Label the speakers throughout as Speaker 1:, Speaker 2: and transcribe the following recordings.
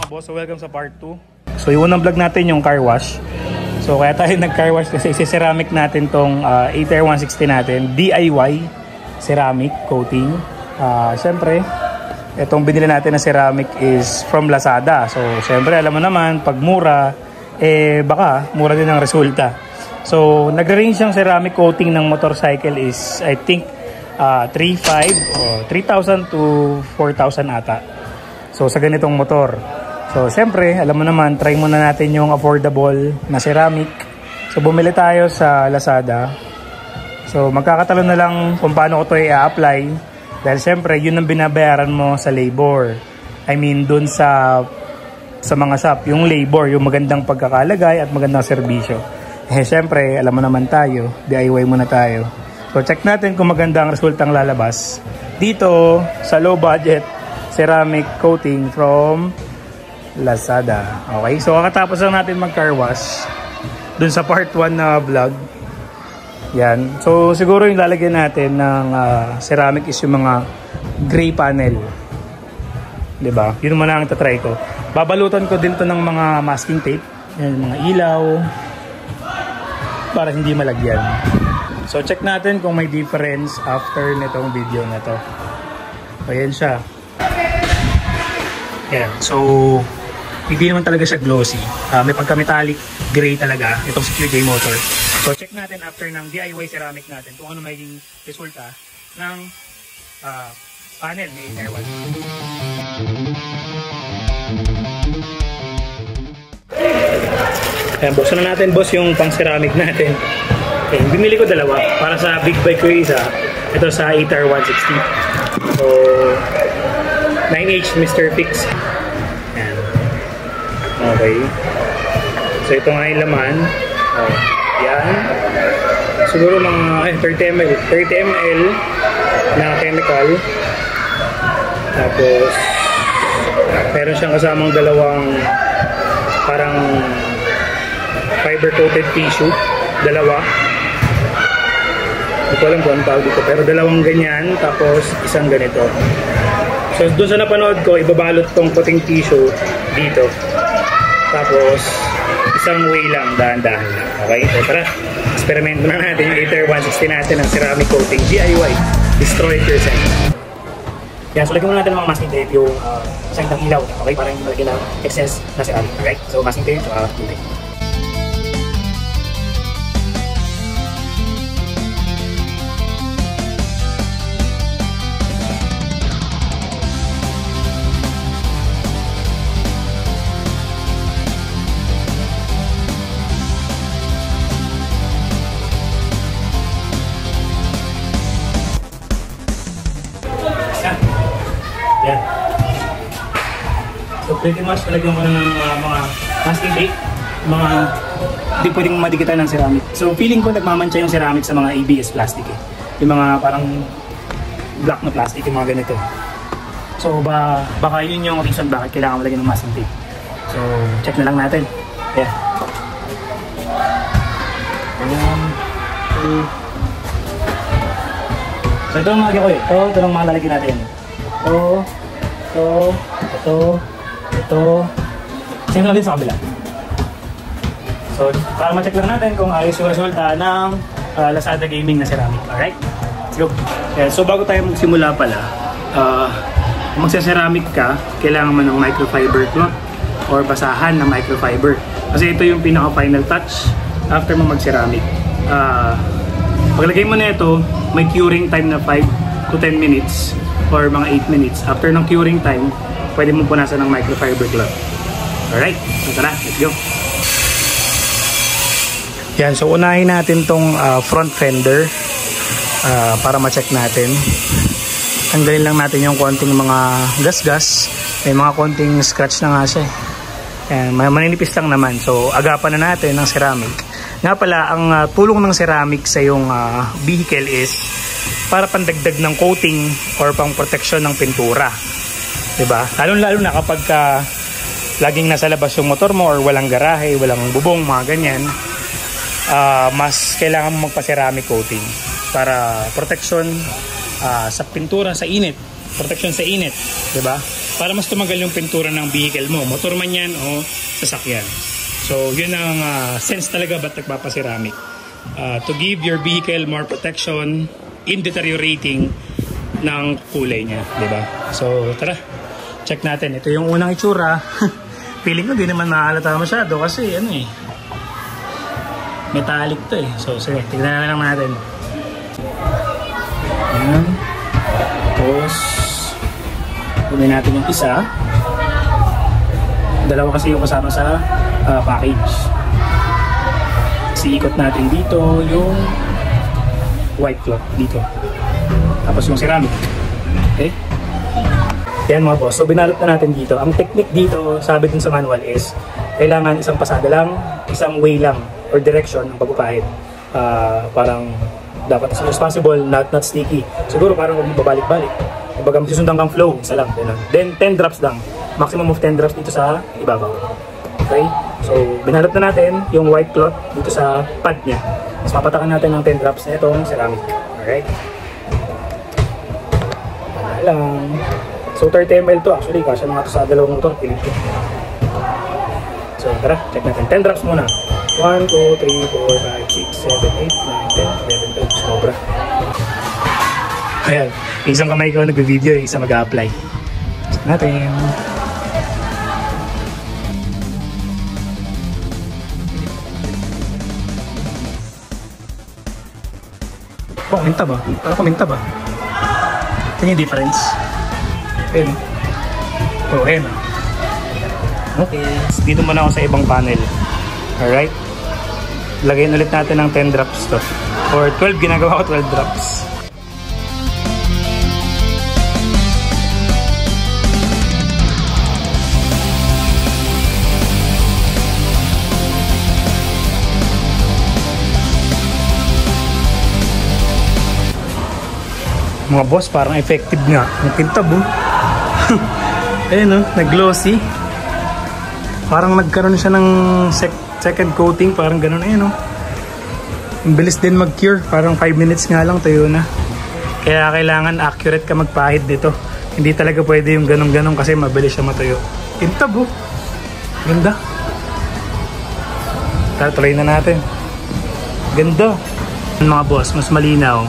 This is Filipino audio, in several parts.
Speaker 1: boss? So welcome sa part 2. So yung unang vlog natin yung car wash. So kaya tayo nag-car wash kasi isi-ceramic natin tong ATR 160 natin. DIY ceramic coating. Siyempre, itong binili natin na ceramic is from Lazada. So siyempre alam mo naman, pag mura, baka mura din ang resulta. So nag-range yung ceramic coating ng motorcycle is I think 3,500 or 3,000 to 4,000 ata. So sa ganitong motor. So siyempre, alam mo naman, try muna natin yung affordable na ceramic. So bumili tayo sa Lazada. So magkakatalon na lang kung paano ko ito i-apply. Dahil siyempre, yun ang binabayaran mo sa labor. I mean, dun sa mga shop, yung labor, yung magandang pagkakalagay at magandang serbisyo. Siyempre, alam mo naman tayo, DIY muna tayo. So check natin kung maganda ang resultang lalabas dito sa low budget ceramic coating from Lazada. Okay, so kakatapos lang natin mag car wash dun sa part 1 na vlog. Yan, so siguro yung lalagyan natin ng ceramic is yung mga gray panel, diba? Yun naman ang tatry ko. Babalutan ko din to ng mga masking tape. Yan, mga ilaw para hindi malagyan. So check natin kung may difference after nitong video na to. Ayan siya. Ayan. So hindi naman talaga siya glossy. May pagka-metallic gray talaga itong si QJ Motor. So check natin after ng DIY ceramic natin kung ano magiging resulta ng panel ni ATR 160. Ayan, buksan na natin boss yung pang ceramic natin. Okay, bumili ko dalawa para sa big bike ko isa. Ito sa ATR 160. So 9H Mr. Fix. Ayan. Okay. So ito nga yung laman. Yan. Siguro mga 30 ml na chemical. Tapos meron siyang kasamang dalawang parang fiber coated tissue. Dalawa. Hindi ko alam kung anong tawag dito. Pero dalawang ganyan. Tapos isang ganito. So doon sa napanood ko, ibabalot tong puting tissue dito. Tapos isang way lang, dahan-dahan lang. Okay? So tara, experiment na natin yung ATR 160 natin ng ceramic coating DIY. Destroy it yourself. Yan, so lagyan muna natin ng mga masking tape yung isang ilaw. Okay? Para hindi malagyan ng excess na ceramic. Alright? So masking tape, so tubig. Yan. So pretty much talagyan mo na ng mga masking tape, mga hindi pwedeng madikitan ng ceramic. So feeling ko nagmamantsa yung ceramic sa mga ABS plastic eh. Yung mga parang black na plastic, yung mga ganito. So baka yun yung reason bakit kailangan malagyan ng masking tape. So check na lang natin. Yeah. So ito ang mga ko eh. Ito lang mga lalagyan natin. Ito. Same lang din sa kabila. So, para ma-check lang natin kung ayos yung resulta ng Lazada Gaming na ceramic. Alright? Let's go. Yeah, so, bago tayo magsimula pala, kung magsa-ceramic ka, kailangan mo ng microfiber cloth or basahan ng microfiber. Kasi ito yung pinaka-final touch after mo mag-ceramic. Paglagay mo na ito, may curing time na 5 to 10 minutes. Or mga 8 minutes. After ng curing time, pwede mong punasan ng microfiber cloth. Alright, so tara, let's go. Yan, so unahin natin tong front fender para ma-check natin. Tanggalin lang natin yung konting mga gas-gas. May mga konting scratch na nga siya. Yan, maninipis lang naman. So agapan na natin ng ceramic. Nga pala, ang tulong ng ceramic sa yung vehicle is para pandagdag ng coating or pang protection ng pintura. Diba? Lalo na kapag laging nasa labas yung motor mo or walang garahe, walang bubong, mga ganyan, mas kailangan mo magpa-ceramic coating para protection sa pintura, sa init. Protection sa init. Diba? para mas tumagal yung pintura ng vehicle mo, motor man yan o sasakyan. So yun ang sense talaga ba't nagpapaceramic. To give your vehicle more protection in deteriorating ng kulay niya, di ba? So tara, check natin. Ito yung unang itsura. Feeling ko di naman mahalata masyado kasi ano eh, metallic to eh. So sige, tignan na lang natin. Ayan. Tapos kunin natin yung isa. Dalawa kasi yung kasama sa package. Ikot natin dito yung white cloth dito. Tapos yung ceramic. Okay? Yan mga boss. So binalot na natin dito. Ang technique dito, sabi din sa manual is, kailangan isang pasada lang, isang way lang, or direction ng pagpapahid. Parang dapat as much as possible, not sticky. Siguro parang huwag babalik-balik. Kumbaga masusundan kang flow, isa lang. Then 10 drops lang. Maximum of 10 drops dito sa ibabaw. Okay? So, binalot na natin yung white cloth dito sa pad niya. Tapos papatakan natin ng 10 drops na itong ceramic. Alright? Wala lang. So, 30 ml to. Actually, kasya na nga to sa dalawang motor. Pilit ko. So, tara. Check natin. 10 drops muna. 1, 2, 3, 4, 5, 6, 7, 8, 9, 10, 11, 12. Sobra. Ayan. Isang kamay ko nag-video, isa mag-a-apply. Check natin. Oh, kuminta ba? Parang kuminta ba? Ito yung difference. Ayan. Oh, ayan. Okay. Dito muna ako sa ibang panel. Alright. Lagyan ulit natin ng 10 drops to. Or 12, ginagawa ko 12 drops. Mga boss, parang effective nga. Ang kintab oh. Ayan oh, nag-glossy. Parang nagkaroon siya ng second coating. Parang ganun ayan oh. Ang bilis din mag-cure. Parang 5 minutes nga lang tuyo na. Kaya kailangan accurate ka magpahid dito. Hindi talaga pwede yung ganun-ganun kasi mabilis siya matuyo. Kintab oh. Ganda. Try na natin. Ganda. Mga boss, mas malinaw.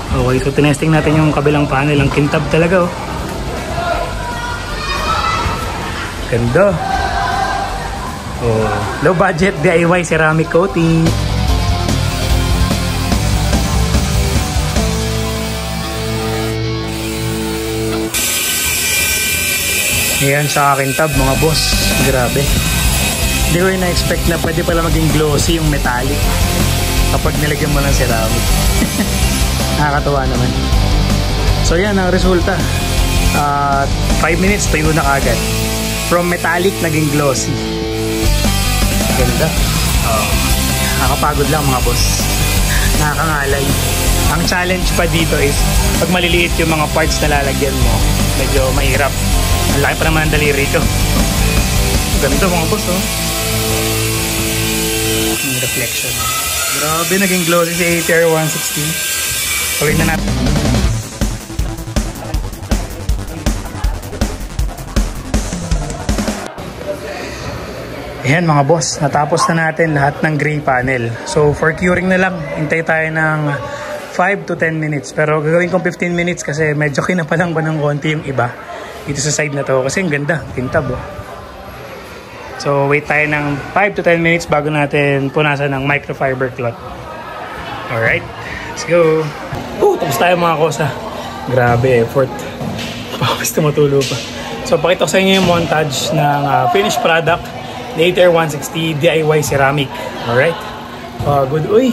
Speaker 1: Okay, so tinesting natin yung kabilang panel. Ang kintab talaga oh. Ganda. Oh, low budget DIY ceramic coating. Ayan sa akin tab mga boss. Grabe. Hindi ko rin na-expect na pwede pala maging glossy yung metallic kapag nilagyan mo ng ceramic. Nakakatawa naman. So yan ang resulta. 5 minutes tuyo na kagad. From metallic naging glossy. Ganda. Nakakapagod lang mga boss. Nakakangalay. Ang challenge pa dito is pag maliliit yung mga parts na lalagyan mo, medyo mahirap. Ang laki pa naman ang daliri ito. Ganda mga boss oh. Yung reflection. Grabe naging glossy si ATR 160. Tuloy na natin. Ayan mga boss, natapos na natin lahat ng gray panel. So for curing na lang, hintay tayo ng 5 to 10 minutes. Pero gagawin kong 15 minutes kasi medyo kinapalang ko ng konti yung iba. Dito sa side na to kasi ang ganda, kintab oh. So wait tayo ng 5 to 10 minutes bago natin punasan ng microfiber cloth. Alright, let's go. Tapos tayo mga kosa. Grabe effort. Pawis tumatulo pa. So pakita ko sa inyo yung montage ng finished product ni ATR 160 DIY ceramic. Alright. Good. Uy.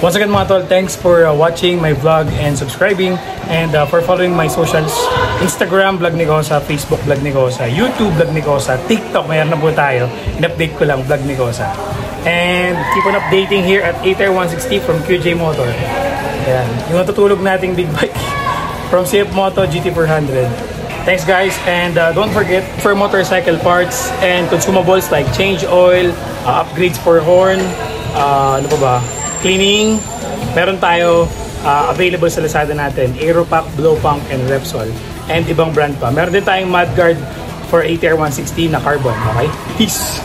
Speaker 1: Once again mga tol, thanks for watching my vlog and subscribing and for following my socials. Instagram, Vlog Negosa, Facebook, Vlog Negosa, YouTube, Vlog Negosa, TikTok, mayroon na po tayo. In-update ko lang, Vlog Negosa. And keep on updating here at ATR 160 from QJ Motor. Ayan, yung natutulog nating big bike from CF Moto GT400. Thanks guys, and don't forget for motorcycle parts and consumables like change oil, upgrades for horn, ano pa ba? Cleaning, meron tayo available sa Lazada natin, Aeropack, Blowpunk, and Repsol, and ibang brand pa. Meron din tayong mudguard for ATR 160 na carbon, okay? Peace!